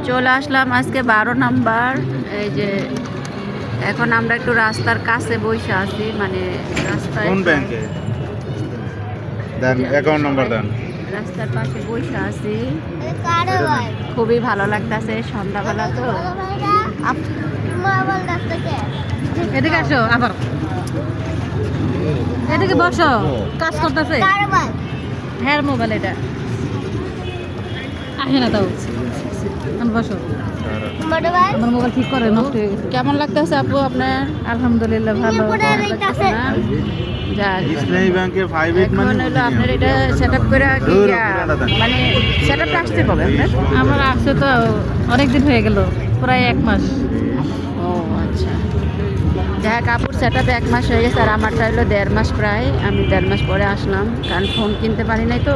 চলে আসলাম আজকে 12 নাম্বার। এই যে এখন আমরা একটু রাস্তার কাছে বসে আছি, মানে রাস্তায় কোন ব্যাংকে দেন অ্যাকাউন্ট নাম্বার দেন। রাস্তার পাশে বসে আছি, খুবই ভালো লাগতেছে সন্ধ্যাবেলা তো। এদিকে আসো, আবার এদিকে বসো, কাজ করতেছে। হ্যাঁ মোবাইল এটা আসে না, তাও বসো। আমার মোবাইল ঠিক করে নষ্ট হয়ে গেছে। কেমন লাগতেছে আপু আপনার? আলহামদুলিল্লাহ ভালো লাগতেছে না? যাক, ইসলামী ব্যাংকে 58 এখন মানে হলো আপনার এটা সেট আপ করে মানে সেট আপটা আসতে কবে আপনার? আমার আসছে তো অনেক দিন হয়ে গেল, প্রায় 1 মাস। ও আচ্ছা, যাই কাপড় সেট আপ 1 মাস হয়ে গেছে, আর আমারটা হলো 1.5 মাস প্রায়। আমি 1.5 মাস পরে আসলাম, কারণ ফোন কিনতে পারি নাই তো,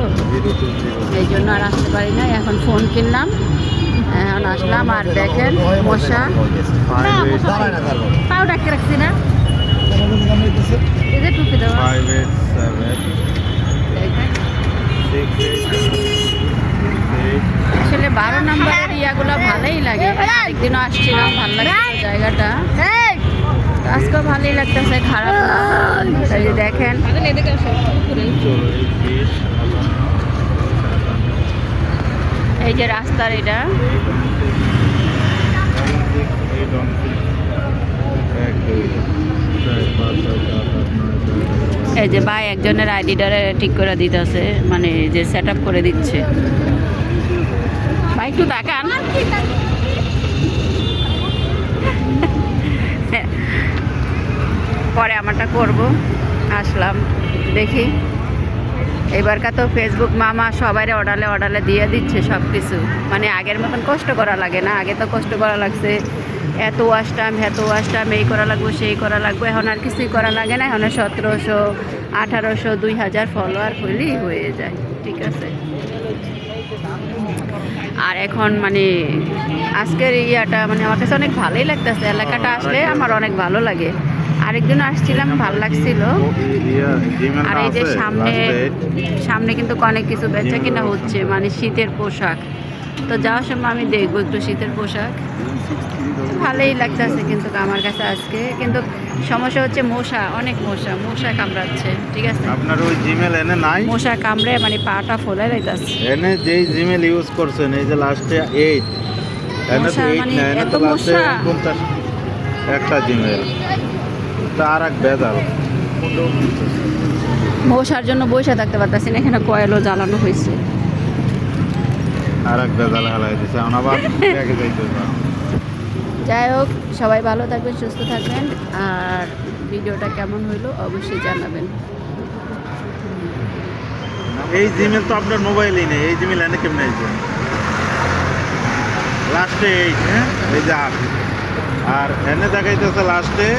এই জন্য আর আসতে পারি নাই। এখন ফোন কিনলাম, এখন আসলাম। আর দেখেন মশা, পাও ডাকে রাখছি না, এই যে টুপি দেওয়া। 587 দেখেন 68 আসলে 12 নম্বরের ইয়াগুলো ভালোই লাগে, একদিনও আসছিলাম, ভালো লাগছে জায়গাটা, আজকেও ভালোই লাগতেছে, খারাপ না। এই যে দেখেন এই যে রাস্তার এটা, এই যে ভাই একজনের আইডিটারে ঠিক করে দিতেছে, মানে যে সেট আপ করে দিচ্ছে। ভাই একটু তাকান, পরে আমারটা করব। আসলাম, দেখি এবারকার তো ফেসবুক মামা সবাই অর্ডারে দিয়ে দিচ্ছে সব কিছু, মানে আগের মতন কষ্ট করা লাগে না। আগে তো কষ্ট করা লাগছে, এত ওয়াশ টাইম এই করা লাগবে সেই করা লাগবে, এখন আর কিছুই করা লাগে না। এখন 1700 1800 2000 ফলোয়ার হইলেই হয়ে যায়, ঠিক আছে। আর এখন মানে আজকের ইয়াটা মানে আমার কাছে অনেক ভালোই লাগতেছে, এলাকাটা আসলে আমার অনেক ভালো লাগে। আরেকদিন আসছিলাম, ভালো লাগছিল। আর এই যে সামনে কিন্তু অনেক কিছু বেচা কিনা হচ্ছে, মানে শীতের পোশাক। তো যাওয়ার সময় আমি দেখবো একটু শীতের পোশাক, ভালোই লাগতেছে কিন্তু আমার কাছে আজকে। কিন্তু সমস্যা হচ্ছে মশা, অনেক মশা কামড়াচ্ছে, ঠিক আছে। আপনার ওই জিমেল এনে নাই? মশা কামড়ে মানে পাটা ফোলাই যাইতাছে। এনে যেই জিমেল ইউজ করছেন, এই যে লাস্টে 8 এনে তো 8 মানে না, এনে এত তো লাস্টে মশা। 50 একটা জিমেল, তা আর এক বেদাল। মশার জন্য বসে থাকতে পারতেছি না, এখানে কয়েলও জ্বালানো হয়েছে। আর এক বেদাল হালাই দিছে, এখন আবার দেখে যাইতে হবে। যাই হোক, সবাই ভালো থাকবেন, সুস্থ থাকবেন, আর ভিডিওটা কেমন হইলো অবশ্যই জানাবেন। এই জিমেল তো আপনার মোবাইলেই নেই, এই জিমেল এনে কেমনে আইছে? লাস্টে 8, হ্যাঁ এই যে 8, আর এনে দেখাইতেছে লাস্টে